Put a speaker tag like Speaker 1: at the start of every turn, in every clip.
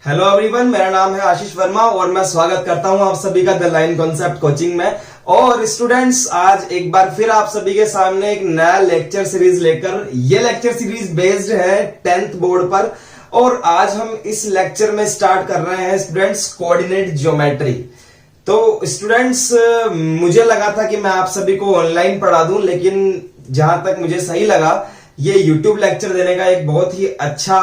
Speaker 1: Hello everyone, मेरा नाम है आशीष वर्मा और मैं स्वागत करता हूं आप सभी का द लाइन कॉन्सेप्ट कोचिंग में। और स्टूडेंट्स, आज एक बार फिर आप सभी के सामने एक नया लेक्चर सीरीज लेकर, ये लेक्चर सीरीज बेस्ड है 10th बोर्ड पर। और आज हम इस लेक्चर में स्टार्ट कर रहे हैं स्टूडेंट्स कोऑर्डिनेट ज्योमेट्री। तो स्टूडेंट्स, मुझे लगा था कि मैं आप सभी को ऑनलाइन पढ़ा दूं, लेकिन जहां तक मुझे सही लगा, ये YouTube लेक्चर देने का एक बहुत ही अच्छा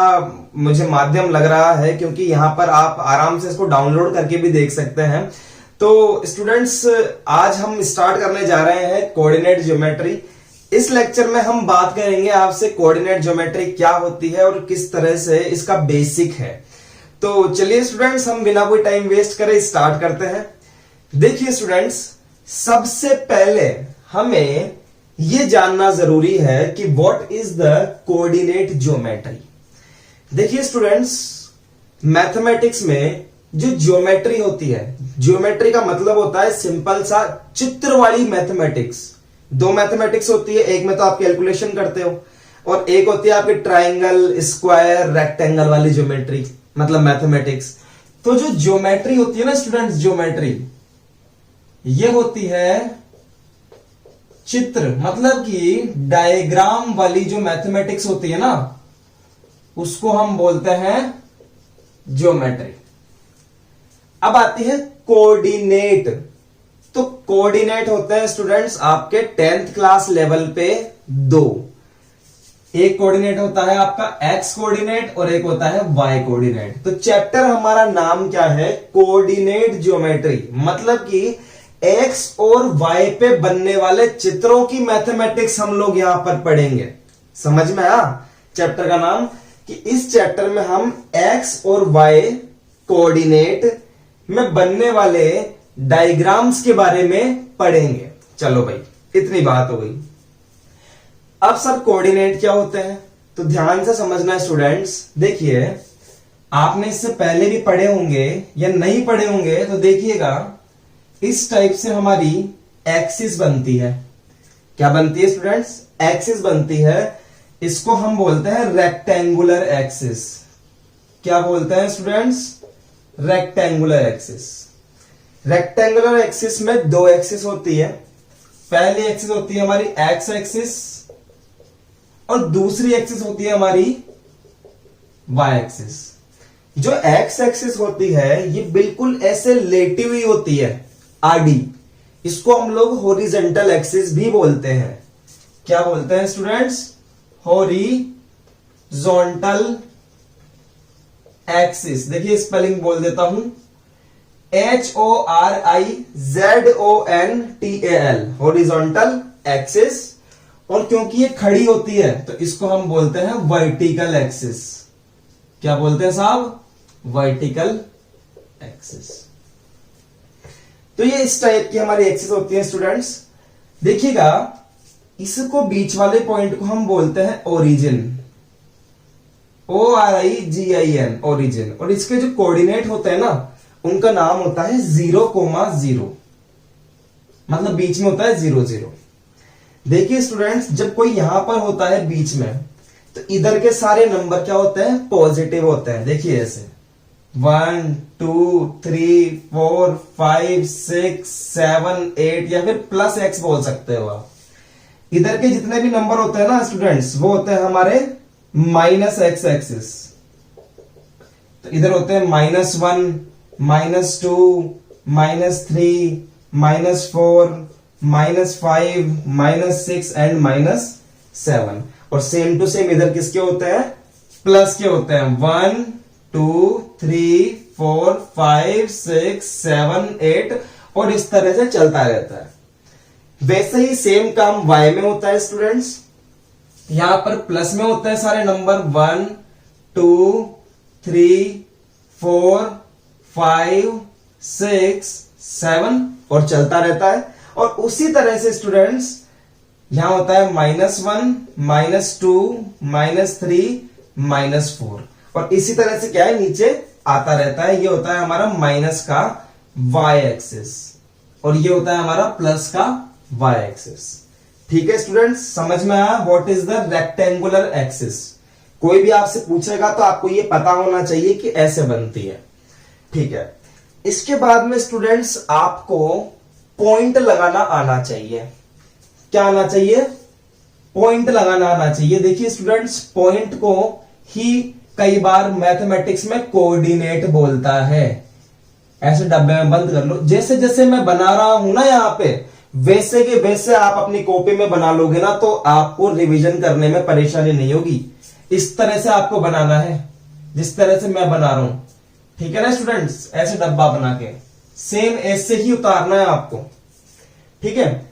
Speaker 1: मुझे माध्यम लग रहा है, क्योंकि यहां पर आप आराम से इसको डाउनलोड करके भी देख सकते हैं। तो स्टूडेंट्स, आज हम स्टार्ट करने जा रहे हैं कोऑर्डिनेट ज्योमेट्री। इस लेक्चर में हम बात करेंगे आपसे कोऑर्डिनेट ज्योमेट्री क्या होती है और किस तरह से इसका बेसिक है। तो चलिए स्टूडेंट्स, हम बिना कोई टाइम वेस्ट करे स्टार्ट करते हैं। देखिए स्टूडेंट्स, सबसे पहले हमें यह जानना जरूरी है कि what is the coordinate geometry. देखिए स्टूडेंट्स, मैथमेटिक्स में जो ज्योमेट्री होती है, ज्योमेट्री का मतलब होता है सिंपल सा चित्र वाली मैथमेटिक्स। दो मैथमेटिक्स होती है, एक में तो आप कैलकुलेशन करते हो और एक होती है आपके ट्राइंगल, स्क्वायर, रेक्टेंगल वाली ज्योमेट्री, मतलब मैथमेटिक्स। तो जो ज्योमेट्री होती है ना स्टूडेंट्स, ज्योमेट्री ये होती है चित्र, मतलब कि डायग्राम वाली जो मैथमेटिक्स होती है ना, उसको हम बोलते हैं ज्योमेट्री। अब आती है कोऑर्डिनेट। तो कोऑर्डिनेट होते हैं स्टूडेंट्स आपके 10th क्लास लेवल पे दो। एक कोऑर्डिनेट होता है आपका एक्स कोऑर्डिनेट और एक होता है वाई कोऑर्डिनेट। तो चैप्टर हमारा नाम क्या है? Coordinate geometry. मतलब कि एक्स और वाई पे बनने वाले चित्रों की मैथमेटिक्स हम लोग यहां पर पढ़ेंगे। समझ में आया चैप्टर का नाम? कि इस चैप्टर में हम एक्स और वाई कोऑर्डिनेट में बनने वाले डायग्राम्स के बारे में पढ़ेंगे। चलो भाई, इतनी बात हो गई। अब सर कोऑर्डिनेट क्या होते हैं? तो ध्यान से समझना है स्टूडेंट्स। देखिए, आपने इससे पहले भी पढ़े होंगे या नहीं पढ़े होंगे, तो देखिएगा इस टाइप से हमारी एक्सिस बनती है। क्या बनती है स्टूडेंट्स? एक्सिस बनती है। इसको हम बोलते हैं रेक्टेंगुलर एक्सिस। क्या बोलते हैं students? Rectangular axis. Rectangular axis में दो एक्सिस होती है। पहली एक्सिस होती है हमारी एक्स एक्सिस और दूसरी एक्सिस होती है हमारी वाई एक्सिस। जो एक्स एक्सिस होती है ये बिल्कुल ऐसे लेटी हुई होती है, आडी। इसको हम लोग हॉरिजॉन्टल एक्सिस भी बोलते हैं। क्या बोलते हैं स्टूडेंट्स? Horizontal axis. देखिए स्पेलिंग बोल देता हूं, HORIZONTAL, हॉरिजॉन्टल एक्सिस। और क्योंकि ये खड़ी होती है तो इसको हम बोलते हैं वर्टिकल एक्सिस। क्या बोलते हैं साहब? Vertical axis. तो ये इस टाइप की हमारी एक्सिस होती है स्टूडेंट्स। देखिएगा, इसको बीच वाले पॉइंट को हम बोलते हैं ओरिजिन, ORIGIN, ओरिजिन। और इसके जो कोऑर्डिनेट होते हैं ना, उनका नाम होता है 0,0, मतलब बीच में होता है 0 0। देखिए स्टूडेंट्स, जब कोई यहां पर होता है बीच में, तो इधर के सारे नंबर क्या होते हैं? पॉजिटिव होते हैं। देखिए ऐसे 1 2 3 4 5 6 7 8, या फिर प्लस एक्स बोल सकते हो आप। इधर के जितने भी नंबर होते हैं ना स्टूडेंट्स, वो होते हैं हमारे माइनस एक्स एक्सिस। तो इधर होते हैं -1, -2, -3, -4, -5, -6 एंड -7। और सेम टू सेम इधर किसके होते हैं? प्लस के होते हैं। 1 2 3 4 5 6 7 8, और इस तरह से चलता रहता है। वैसे ही सेम काम वाई में होता है स्टूडेंट्स। यहां पर प्लस में होते हैं सारे नंबर 1 2 3 4 5 6 7, और चलता रहता है। और उसी तरह से स्टूडेंट्स यहां होता है -1 -2 -3 -4, और इसी तरह से क्या है, नीचे आता रहता है। ये होता है हमारा माइनस का वाई एक्सिस और ये होता है हमारा प्लस का वाई एक्सिस। ठीक है स्टूडेंट्स, समझ में आया what is the rectangular axis? कोई भी आपसे पूछेगा तो आपको ये पता होना चाहिए कि ऐसे बनती है। ठीक है, इसके बाद में स्टूडेंट्स आपको पॉइंट लगाना आना चाहिए। क्या आना चाहिए? पॉइंट लगाना आना चाहिए। देखिए स्टूडेंट्स, पॉइंट को ही कई बार मैथमेटिक्स में कोऑर्डिनेट बोलता है। ऐसे डब्बे में बंद कर लो। जैसे जैसे मैं बना रहा हूं ना यहाँ पे, वैसे के वैसे आप अपनी कॉपी में बना लोगे ना, तो आपको रिवीजन करने में परेशानी नहीं होगी। इस तरह से आपको बनाना है, जिस तरह से मैं बना रहा हूं। ठीक है ना स्टूडेंट्स? ऐसे डब्बा बना के सेम ऐसे ही उतारना है आपको। ठीक है,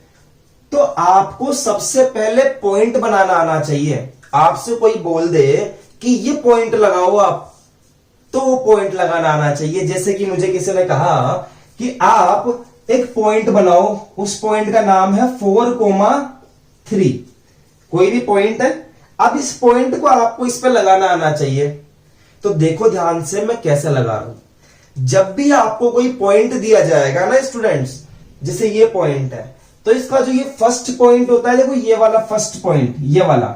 Speaker 1: तो आपको सबसे पहले पॉइंट बनाना आना चाहिए। आपसे कोई बोल दे कि ये पॉइंट लगाओ आप, तो वो पॉइंट लगाना आना चाहिए। जैसे कि मुझे किसी ने कहा कि आप एक पॉइंट बनाओ, उस पॉइंट का नाम है 4,3। कोई भी पॉइंट है, अब इस पॉइंट को आपको इस पे लगाना आना चाहिए। तो देखो ध्यान से मैं कैसे लगा रहा हूं। जब भी आपको कोई पॉइंट दिया जाएगा ना स्टूडेंट्स, जैसे ये पॉइंट है, तो इसका जो ये फर्स्ट पॉइंट होता है, देखो ये वाला फर्स्ट पॉइंट, ये वाला,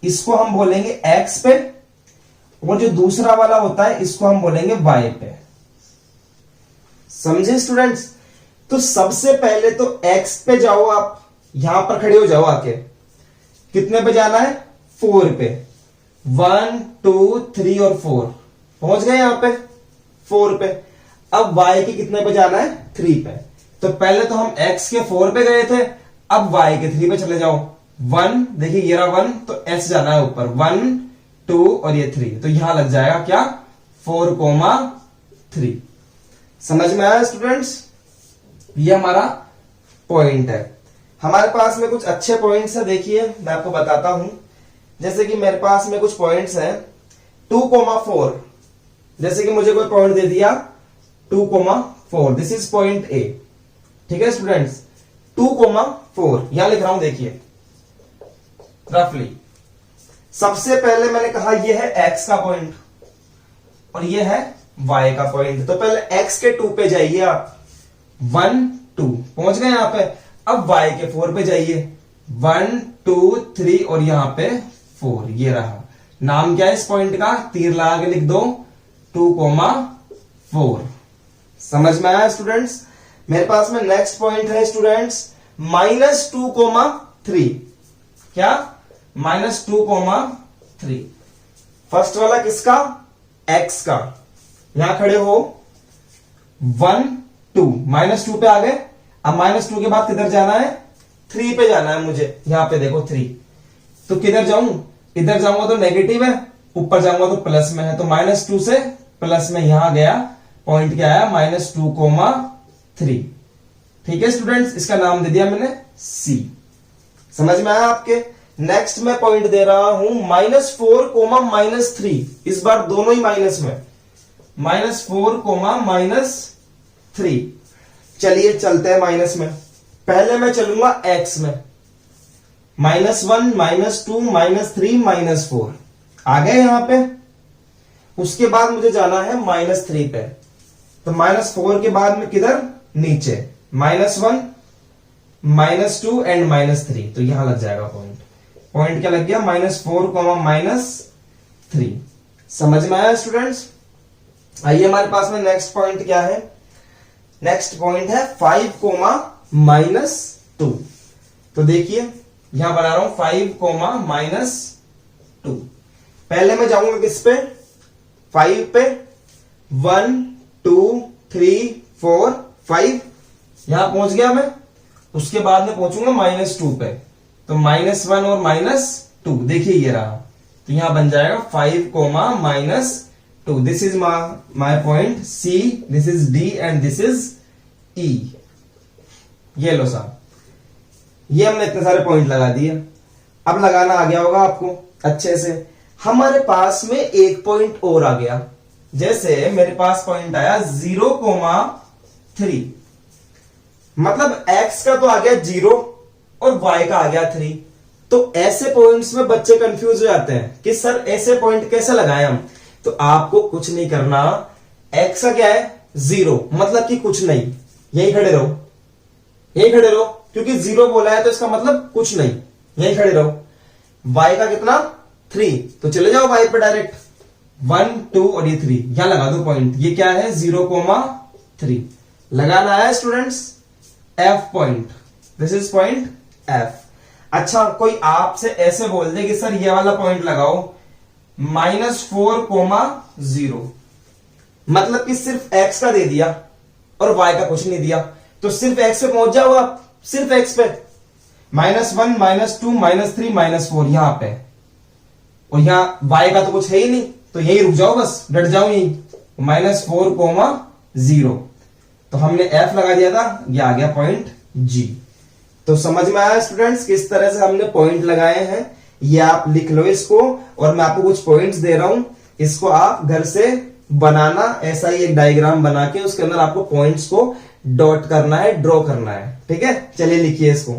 Speaker 1: इसको हम बोलेंगे एक्स पे, और जो दूसरा वाला होता है इसको हम बोलेंगे वाई पे। समझे स्टूडेंट्स? तो सबसे पहले तो एक्स पे जाओ, आप यहां पर खड़े हो जाओ आके। कितने पे जाना है? 4 पे। 1 2 3 और 4 पहुंच गए यहां पे 4 पे। अब वाई के कितने पे जाना है? 3 पे। तो पहले तो हम x के 4 पे गए थे, अब y के 3 पे चले जाओ। 1, देखिए ये रहा 1, तो s जाना है ऊपर। 1 2 और ये 3, तो यहां लग जाएगा क्या? 4,3। समझ में आया स्टूडेंट्स? ये हमारा पॉइंट है। हमारे पास में कुछ अच्छे पॉइंट्स है, देखिए मैं आपको बताता हूं। जैसे कि मेरे पास में कुछ पॉइंट्स हैं 2,4। जैसे कि मुझे कोई पॉइंट दे दिया 2,4, दिस इज पॉइंट ए। ठीक है स्टूडेंट्स, 2,4 यहां लिख रहा हूं, देखिए रफली। सबसे पहले मैंने कहा यह है x का पॉइंट और यह है y का पॉइंट। तो पहले x के 2 पे जाइए आप, 1 2 पहुंच गए यहां पे। अब y के 4 पे जाइए, 1 2 3 और यहां पे 4, ये रहा। नाम क्या है इस पॉइंट का? तीर लगा के लिख दो, 2,4। समझ में आया स्टूडेंट्स? मेरे पास में नेक्स्ट पॉइंट है स्टूडेंट्स -2,3। क्या? -2,3। फर्स्ट वाला किसका? x का। यहां खड़े हो, 1 2 -2 पे आ गए। अब -2 के बाद किधर जाना है? 3 पे जाना है मुझे। यहां पे देखो 3, तो किधर जाऊं? इधर जाऊंगा तो नेगेटिव है, ऊपर जाऊंगा तो प्लस में है, तो -2 से प्लस में यहां गया। पॉइंट क्या आया? -2,3। ठीक है स्टूडेंट्स, इसका नाम दे दिया मैंने C। समझ में आया आपके? नेक्स्ट मैं पॉइंट दे रहा हूं -4,-3। इस बार दोनों ही माइनस में, -4,-3। चलिए चलते हैं माइनस में। पहले मैं चलूंगा x में, -1 -2 -3 -4 आ गए यहां पे। उसके बाद मुझे जाना है -3 पे, तो -4 के बाद में किधर? नीचे, -1 -2 एंड -3, तो यहां लग जाएगा पॉइंट। पॉइंट क्या लग गया? -4,-3। समझ में आया स्टूडेंट्स? आइए हमारे पास में नेक्स्ट पॉइंट क्या है? नेक्स्ट पॉइंट है 5,-2। तो देखिए यहां बना रहा हूं 5,-2। पहले मैं जाऊंगा किस पे? 5 पे। 1 2 3 4 5 यहां पहुंच गया मैं। उसके बाद में पहुंचूंगा -2 पे, तो -1 और -2, देखिए ये रहा। तो यहां बन जाएगा 5,-2। This is my point C, this is D and this is E। ये लो साहब, ये हमने इतने सारे पॉइंट लगा दिए। अब लगाना आ गया होगा आपको अच्छे से। हमारे पास में एक पॉइंट और आ गया। जैसे मेरे पास पॉइंट आया 0,3, मतलब x का तो आ गया 0 और y का आ गया 3। तो ऐसे पॉइंट्स में बच्चे कंफ्यूज हो जाते हैं कि सर ऐसे पॉइंट कैसे लगाए हम। तो आपको कुछ नहीं करना। x का क्या है? 0, मतलब कि कुछ नहीं। यही खड़े रहो, यही खड़े रहो, क्योंकि 0 बोला है तो इसका मतलब कुछ नहीं, यही खड़े रहो। y का कितना? 3, तो चले जाओ y पे डायरेक्ट, 1 2 और ये 3, यहां लगा दो पॉइंट। ये क्या है 0,3 लगाना है students, f point, this is point f। अच्छा, कोई आपसे ऐसे बोल दे कि सर ये वाला पॉइंट लगाओ -4,0, मतलब कि सिर्फ x का दे दिया और y का कुछ नहीं दिया, तो सिर्फ x पे पहुंच जाओ आप, सिर्फ x पे, -1 -2 -3 -4 यहां पे, और यहां y का तो कुछ है ही नहीं, तो यही रुक जाओ, बस डट जाओ यही, -4,0। तो हमने f लगा दिया था, ये आ गया पॉइंट g। तो समझ में आया स्टूडेंट्स किस तरह से हमने पॉइंट लगाए हैं? ये आप लिख लो इसको, और मैं आपको कुछ पॉइंट्स दे रहा हूं, इसको आप घर से बनाना, ऐसा ही एक डायग्राम बना के उसके अंदर आपको पॉइंट्स को डॉट करना है, ड्रॉ करना है, ठीक है। चलिए लिखिए इसको।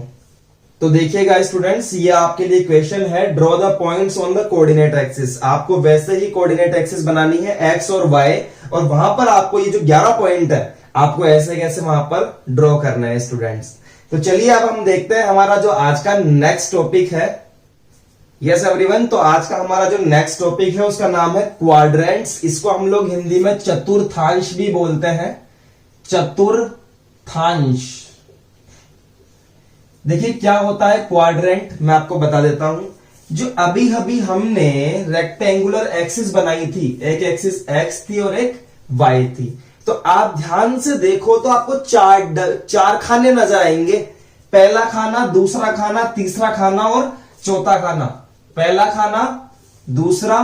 Speaker 1: तो देखिएगा स्टूडेंट्स, ये आपके लिए क्वेश्चन है, draw the points on the coordinate axis. आपको वैसे ही कोऑर्डिनेट एक्सिस बनानी है x और y, और वहां पर आपको ये जो 11 पॉइंट है आपको ऐसे कैसे वहां पर ड्रॉ करना है स्टूडेंट्स। तो चलिए अब हम देखते हैं हमारा जो आज का नेक्स्ट टॉपिक है। यस एवरीवन, तो आज का हमारा जो नेक्स्ट टॉपिक है उसका नाम है क्वाड्रेंट्स। इसको हम लोग हिंदी में चतुर्थांश भी बोलते हैं, चतुर्थांश। देखिए क्या होता है क्वाड्रेंट, मैं आपको बता देता हूं। जो अभी अभी हमने रेक्टेंगुलर एक्सिस बनाई थी, एक एक्सिस x थी और एक y थी, तो आप ध्यान से देखो तो आपको चार खाने नजर आएंगे। पहला खाना, दूसरा खाना, तीसरा खाना और चौथा खाना। पहला खाना, दूसरा,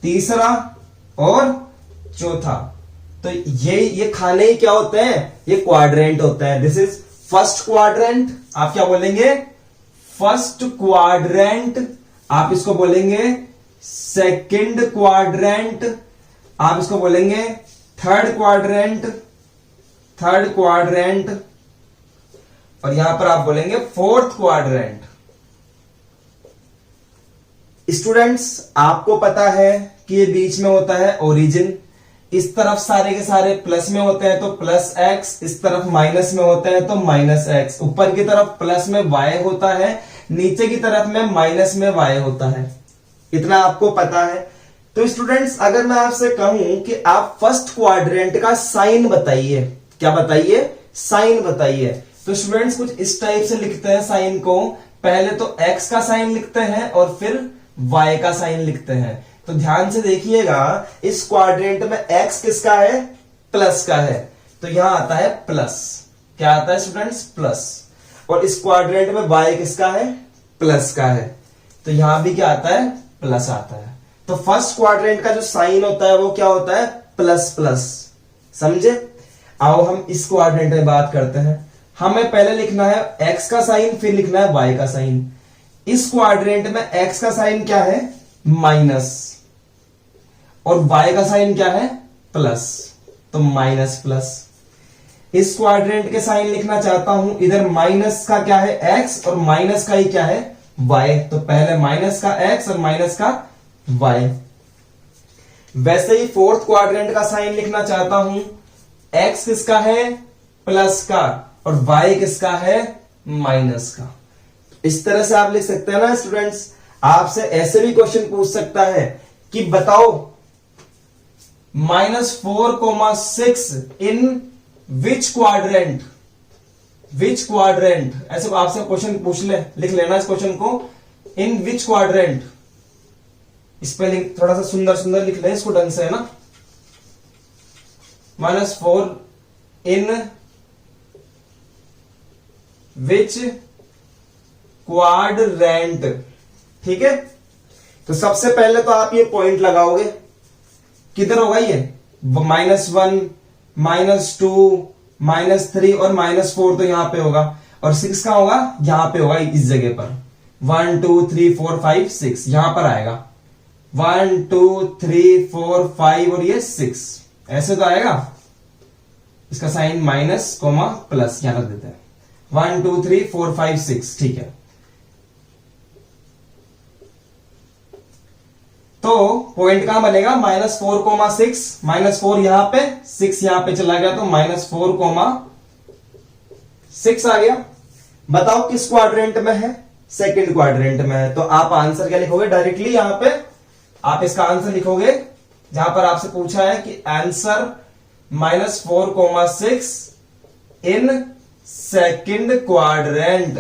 Speaker 1: तीसरा और चौथा। तो ये खाने ही क्या होते हैं? ये क्वाड्रेंट होते हैं। This is first quadrant. आप क्या बोलेंगे? First quadrant. आप इसको बोलेंगे सेकंड क्वाड्रेंट। आप इसको बोलेंगे थर्ड क्वाड्रेंट, थर्ड क्वाड्रेंट, और यहां पर आप बोलेंगे फोर्थ क्वाड्रेंट। स्टूडेंट्स, आपको पता है कि ये बीच में होता है ओरिजिन, इस तरफ सारे के सारे प्लस में होते हैं तो प्लस एक्स, इस तरफ माइनस में होते हैं तो माइनस एक्स, ऊपर की तरफ प्लस में वाई होता है, नीचे की तरफ में माइनस में वाई होता है। इतना आपको पता है। तो स्टूडेंट्स, अगर मैं आपसे कहूं कि आप फर्स्ट क्वाड्रेंट का साइन बताइए, क्या बताइए? साइन बताइए। तो स्टूडेंट्स कुछ इस टाइप से लिखते हैं साइन को। पहले तो एक्स का साइन लिखते हैं और फिर वाई का साइन लिखते हैं। तो ध्यान से देखिएगा, इस क्वाड्रेंट में एक्स किसका है? प्लस का है, तो यहां आता है प्लस। क्या आता है स्टूडेंट्स? प्लस। और इस क्वाड्रेंट में वाई किसका है? प्लस का है, तो यहां भी क्या आता है? प्लस आता है। तो फर्स्ट क्वाड्रेंट का जो साइन होता है वो क्या होता है? Plus plus. समझे? आओ हम इस क्वाड्रेंट में बात करते हैं। हमें पहले लिखना है एक्स का साइन, फिर लिखना है वाई का साइन। इस क्वाड्रेंट में एक्स का साइन क्या है? माइनस, और वाई का साइन क्या है? प्लस, तो माइनस प्लस। इस क्वाड्रेंट के साइन लिखना चाहता हूं, इधर माइनस का क्या है? एक्स, और माइनस का ही क्या है? वाई। तो पहले माइनस का एक्स और माइनस का वाई। वैसे ही फोर्थ क्वाड्रेंट का साइन लिखना चाहता हूं, एक्स किसका है? प्लस का, और वाई किसका है? माइनस का। इस तरह से आप लिख सकते हैं ना स्टूडेंट्स। आपसे ऐसे भी क्वेश्चन पूछ सकता है कि बताओ -4,6 इन विच क्वाड्रेंट, विच क्वाड्रेंट, ऐसे आपसे क्वेश्चन पूछ ले, लिख लेना इस क्वेश्चन को, इन विच क्वाड्रेंट। स्पेलिंग थोड़ा सा सुंदर सुंदर लिख ले इसको ढंग से, है ना। -4 इन विच क्वाड्रेंट, ठीक है। तो सबसे पहले तो आप ये पॉइंट लगाओगे, किधर होगा ये? -1, -2, -3 और -4 तो यहां पे होगा, और 6 कहां होगा? यहां पे होगा, इस जगह पर। 1 2 3 4 5 6 यहां पर आएगा। 1 2 3 4 5 और ये 6 ऐसे तो आएगा। इसका साइन माइनस कोमा प्लस यहां रख देते हैं। 1 2 3 4 5 6, ठीक है। तो पॉइंट कहां बनेगा? -4,6, -4 यहां पे, 6 यहां पे चला गया, तो -4,6 आ गया। बताओ किस क्वाड्रेंट में है? सेकंड क्वाड्रेंट में है। तो आप आंसर क्या लिखोगे डायरेक्टली यहां पे, आप इसका आंसर लिखोगे जहां पर आपसे पूछा है कि आंसर -4,6 इन सेकंड क्वाड्रेंट,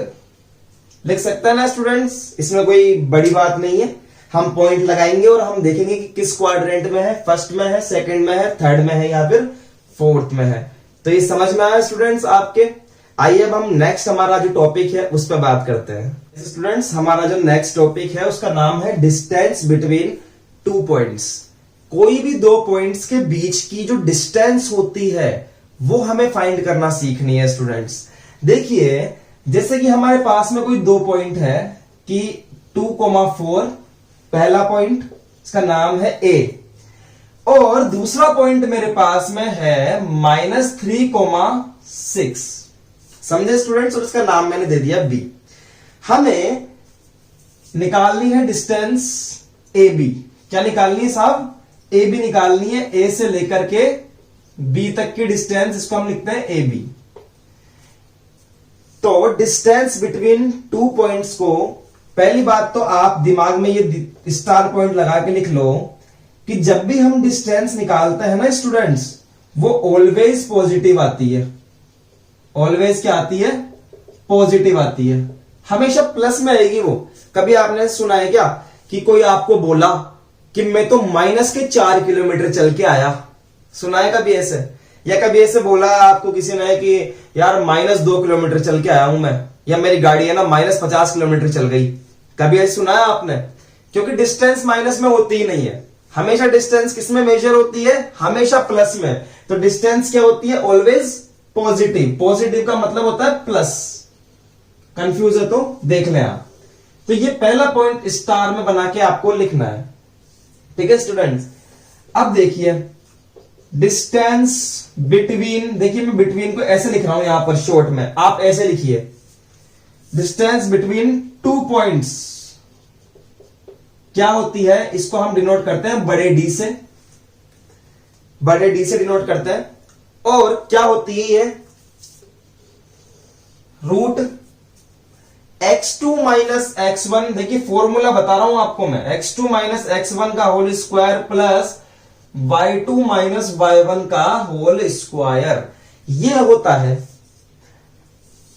Speaker 1: लिख सकते हैं ना स्टूडेंट्स, इसमें कोई बड़ी बात नहीं है। हम पॉइंट लगाएंगे और हम देखेंगे कि किस क्वाड्रेंट में है, फर्स्ट में है, सेकंड में है, थर्ड में है या फिर फोर्थ में है। तो ये समझ में आया स्टूडेंट्स आपके। आइए अब हम नेक्स्ट हमारा जो टॉपिक है उस पर बात करते हैं। स्टूडेंट्स हमारा जो नेक्स्ट टॉपिक है उसका नाम है डिस्टेंस बिटवीन टू पॉइंट्स। कोई भी दो पॉइंट्स के बीच की जो डिस्टेंस होती है वो हमें फाइंड करना सीखनी है स्टूडेंट्स। देखिए जैसे कि हमारे पास में कोई दो पॉइंट है कि 2,4 पहला पॉइंट, इसका नाम है ए, और दूसरा पॉइंट मेरे पास में है -3,6, समझे स्टूडेंट्स, और इसका नाम मैंने दे दिया बी। हमें निकालनी है डिस्टेंस ए बी। क्या निकालनी है साहब? ए बी निकालनी है, ए से लेकर के बी तक की डिस्टेंस, इसको हम लिखते हैं ए बी। तो डिस्टेंस बिटवीन टू पॉइंट्स को, पहली बात तो आप दिमाग में ये स्टार पॉइंट लगा के लिख लो कि जब भी हम डिस्टेंस निकालते हैं ना स्टूडेंट्स, वो ऑलवेज पॉजिटिव आती है। ऑलवेज क्या आती है? पॉजिटिव आती है, हमेशा प्लस में आएगी वो। कभी आपने सुना है क्या कि कोई आपको बोला कि मैं तो -4 किलोमीटर चल के आया? सुना है कभी ऐसे? या कभी ऐसे बोला है आपको किसी ने कि यार -2 किलोमीटर चल के आया हूं मैं, या मेरी गाड़ी है ना -50 किलोमीटर चल गई? कभी ऐसे सुना है आपने? क्योंकि डिस्टेंस माइनस में होती ही नहीं है, हमेशा डिस्टेंस किस में मेजर होती है? हमेशा प्लस में। तो डिस्टेंस क्या होती है? Always positive. पॉजिटिव का मतलब होता है प्लस। कंफ्यूज है तो देख लें आप। तो ये पहला पॉइंट स्टार में बना के आपको लिखना है, ठीक है स्टूडेंट्स। अब देखिए डिस्टेंस बिटवीन, देखिए मैं बिटवीन को ऐसे लिख रहा हूं यहां पर शॉर्ट में, आप ऐसे लिखिए डिस्टेंस बिटवीन टू पॉइंट्स क्या होती है? इसको हम डिनोट करते हैं बड़े डी से, बड़े डी से डिनोट करते हैं। और क्या होती है ये? रूट x2 माइनस x1, देखिए फॉर्मूला बता रहा हूं आपको मैं, x2 माइनस x1 का whole square plus y2 minus y1 का होल स्क्वायर, ये होता है।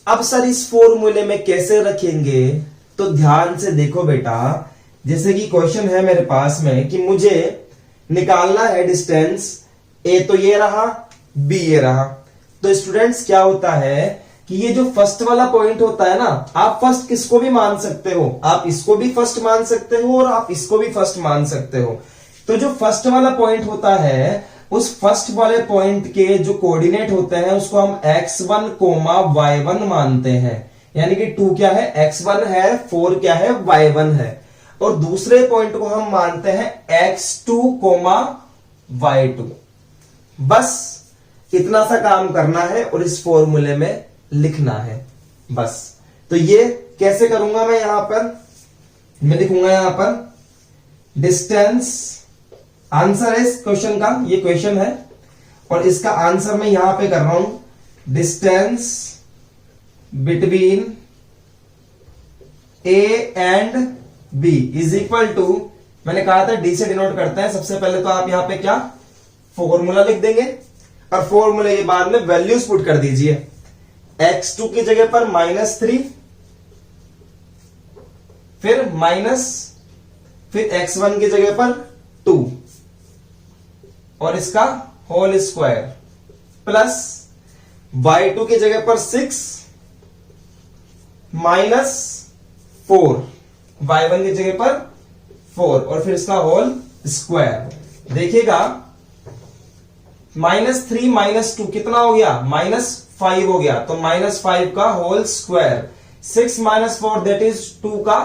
Speaker 1: अब सर इस फॉर्मूले में कैसे रखेंगे? तो ध्यान से देखो बेटा, जैसे कि क्वेश्चन है मेरे पास में कि मुझे निकालना है डिस्टेंस, ए तो ये रहा, बी ये रहा। तो स्टूडेंट्स क्या होता है कि ये जो फर्स्ट वाला पॉइंट होता है ना, आप फर्स्ट किसको भी मान सकते हो, आप इसको भी फर्स्ट मान सकते हो और आप इसको भी फर्स्ट मान सकते हो। तो जो फर्स्ट वाला पॉइंट होता है, उस फर्स्ट वाले पॉइंट के जो कोऑर्डिनेट होते हैं उसको हम x1, y1 मानते हैं। यानी कि 2 क्या है? x1 है, 4 क्या है? y1 है। और दूसरे पॉइंट को हम मानते हैं x2, y2। बस इतना सा काम करना है और इस फॉर्मूले में लिखना है बस। तो ये कैसे करूंगा मैं? यहां पर मैं लिखूंगा यहां पर डिस्टेंस, आंसर है इस क्वेश्चन का, ये क्वेश्चन है और इसका आंसर मैं यहां पे कर रहा हूं, distance between A and B is equal to, मैंने कहा था डी से डिनोट करते हैं। सबसे पहले तो आप यहां पे क्या फॉर्मूला लिख देंगे और फॉर्मूले के बाद में वैल्यूज पुट कर दीजिए। x2 की जगह पर -3, फिर माइनस, फिर x1 की जगह पर 2 और इसका होल स्क्वायर प्लस y2 की जगह पर 6 माइनस 4, y1 की जगह पर 4 और फिर इसका होल स्क्वायर। देखिएगा -3 -2 कितना हो गया? -5 हो गया। तो -5 का होल स्क्वायर, 6 - 4 दैट इज 2 का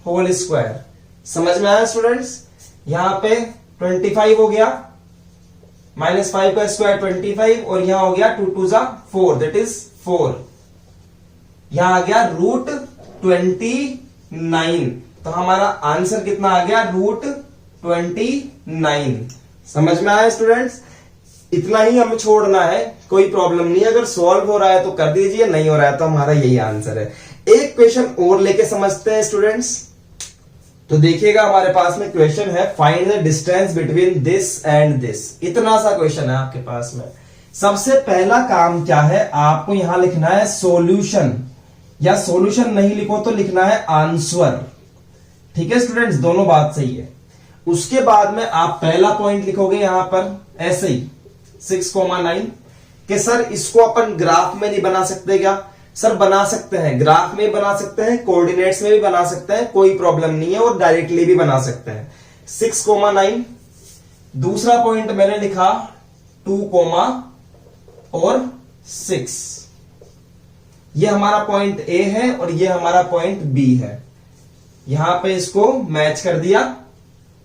Speaker 1: होल स्क्वायर। समझ में आया स्टूडेंट्स? यहां पे 25 हो गया, -5 का स्क्वायर 25 और यहां हो गया 2 2 जा 4 दैट इज 4। यहां आ गया √29। तो हमारा आंसर कितना आ गया? √29। समझ में आया स्टूडेंट्स? इतना ही हमें छोड़ना है, कोई प्रॉब्लम नहीं है। अगर सॉल्व हो रहा है तो कर दीजिए, नहीं हो रहा है तो हमारा यही आंसर है। एक क्वेश्चन और लेके समझते हैं स्टूडेंट्स। तो देखिएगा हमारे पास में क्वेश्चन है, find the distance between this and this. इतना सा क्वेश्चन है आपके पास में। सबसे पहला काम क्या है, आपको यहां लिखना है सॉल्यूशन, या सॉल्यूशन नहीं लिखो तो लिखना है आंसर। ठीक है स्टूडेंट्स, दोनों बात सही है। उसके बाद में आप पहला पॉइंट लिखोगे यहां पर ऐसे ही 6,9 कि सर इसको अपन ग्राफ में नहीं बना सकते क्या? सर बना सकते हैं, ग्राफ में बना सकते हैं, कोऑर्डिनेट्स में भी बना सकते हैं, कोई प्रॉब्लम नहीं है, और डायरेक्टली भी बना सकते हैं। 6,9। दूसरा पॉइंट मैंने लिखा 2,6। ये हमारा पॉइंट ए है और ये हमारा पॉइंट बी है। यहां पे इसको मैच कर दिया।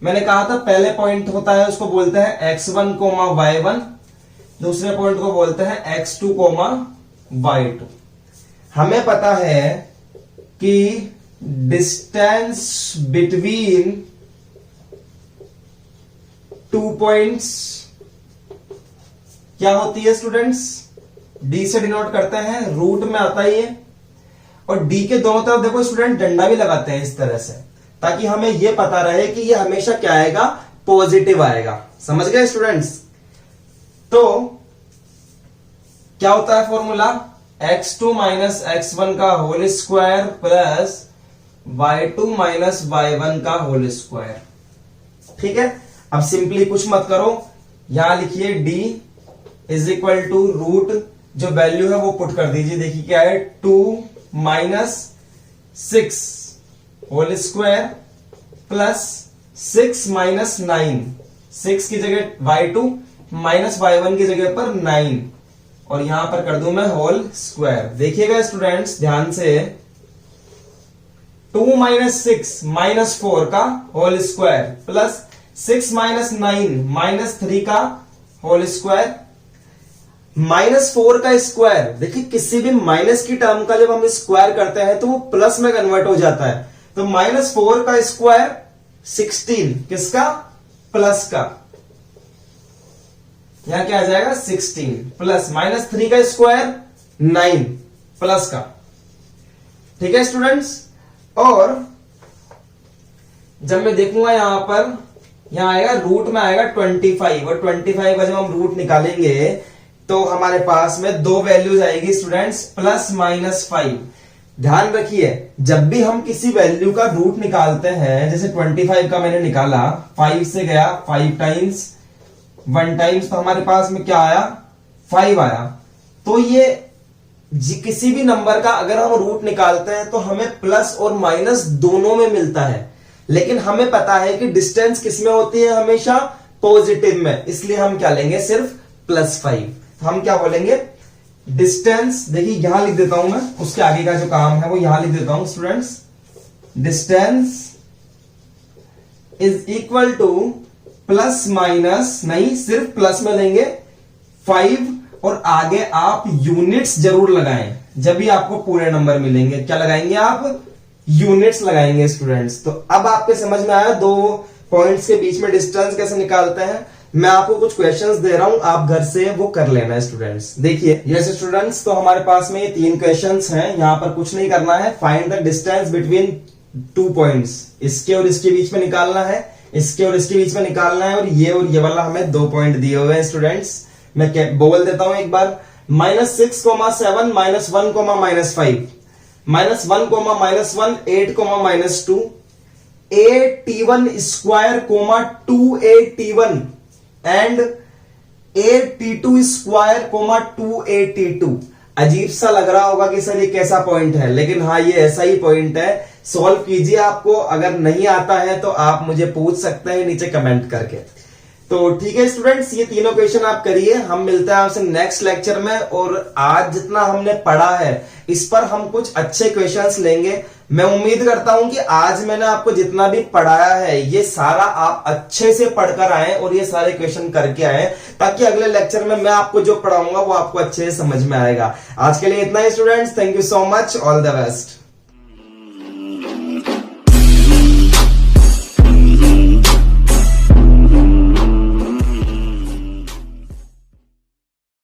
Speaker 1: मैंने कहा था पहले पॉइंट होता है उसको बोलते हैं x1, y1, दूसरे पॉइंट को बोलते हैं x2, y2। हमें पता है कि डिस्टेंस बिटवीन 2 पॉइंट्स क्या होती है स्टूडेंट्स? डी से डिनोट करते हैं, रूट में आता ही है। और डी के दोनों तरफ देखो स्टूडेंट डंडा भी लगाते हैं इस तरह से, ताकि हमें यह पता रहे कि ये हमेशा क्या आएगा, पॉजिटिव आएगा। समझ गए स्टूडेंट्स? तो क्या होता है फॉर्मूला, x2 माइनस x1 का whole square plus y2 minus y1 का होल स्क्वायर। ठीक है, अब सिंपली कुछ मत करो, यहां लिखिए d is equal to root, जो वैल्यू है वो पुट कर दीजिए। देखिए क्या है, 2 minus 6 whole square plus 6 minus 9, 6 की जगह y2 माइनस y1 की जगह पर 9, और यहां पर कर दूं मैं होल स्क्वायर। देखिएगा स्टूडेंट्स ध्यान से, 2 माइनस 6 माइनस 4 का whole square plus 6 minus 9 minus 3 का होल स्क्वायर, माइनस 4 का स्क्वायर। देखिए किसी भी माइनस की टर्म का जब हम स्क्वायर करते हैं तो वो प्लस में कन्वर्ट हो जाता है। तो माइनस 4 का स्क्वायर 16, किसका? प्लस का। यहां क्या आ जाएगा, 16 प्लस माइनस 3 का स्क्वायर 9 प्लस का। ठीक है स्टूडेंट्स, और जब मैं देखूंगा यहां पर, यहां आएगा रूट में आएगा 25, और 25 का जब हम रूट निकालेंगे तो हमारे पास में दो वैल्यूज आएगी स्टूडेंट्स, प्लस माइनस 5। ध्यान रखिए जब भी हम किसी वैल्यू का रूट निकालते हैं, जैसे 25 का मैंने निकाला, 5 से गया 5 टाइम्स 1 टाइम्स, तो हमारे पास में क्या आया, 5 आया। तो ये किसी भी नंबर का अगर हम रूट निकालते हैं तो हमें प्लस और माइनस दोनों में मिलता है, लेकिन हमें पता है कि डिस्टेंस किसमें होती है, हमेशा पॉजिटिव में, इसलिए हम क्या लेंगे, सिर्फ +5। तो हम क्या बोलेंगे, डिस्टेंस, देखिए यहां लिख देता हूं मैं, उसके आगे का जो काम है वो यहां लिख देता हूं students, distance is equal two plus minus, नहीं सिर्फ प्लस में लेंगे 5, और आगे आप यूनिट्स जरूर लगाएं, जब भी आपको पूरे नंबर मिलेंगे। क्या लगाएंगे आप, यूनिट्स लगाएंगे स्टूडेंट्स। तो अब आपके समझ में आया दो पॉइंट्स के बीच में डिस्टेंस कैसे निकालते हैं। मैं आपको कुछ क्वेश्चंस दे रहा हूं, आप घर से वो कर लेना स्टूडेंट्स। देखिए यस स्टूडेंट्स, तो हमारे पास में ये 3 क्वेश्चंस हैं, यहां पर कुछ नहीं करना है। Find the distance between 2 points, इसके और इसके बीच में निकालना है, इसके और इसके बीच में निकालना है, और ये वाला हमें 2 पॉइंट दिए हुए हैं स्टूडेंट्स। मैं बोल देता हूं एक बार, -6,7 -1, -5, -1, -1, 8, -2, AT1 square, 2AT1 and AT2 square, 2AT2। अजीब सा लग रहा होगा कि सर ये कैसा पॉइंट है, लेकिन हाँ ये ऐसा ही पॉइंट है। सॉल्व कीजिए, आपको अगर नहीं आता है तो आप मुझे पूछ सकते हैं नीचे कमेंट करके। तो ठीक है स्टूडेंट्स, ये तीनों क्वेश्चन आप करिए, हम मिलते हैं आपसे नेक्स्ट लेक्चर में। और आज जितना हमने पढ़ा है इस पर हम कुछ अच्छे क्वेश्चंस लेंगे। मैं उम्मीद करता हूं कि आज मैंने आपको जितना भी पढ़ाया है ये सारा आप अच्छे से पढ़कर आए और ये सारे क्वेश्चन करके आए, ताकि अगले लेक्चर में मैं आपको जो पढ़ाऊंगा वो आपको अच्छे से समझ में आएगा। आज के लिए इतना ही students, thank you so much, all the best.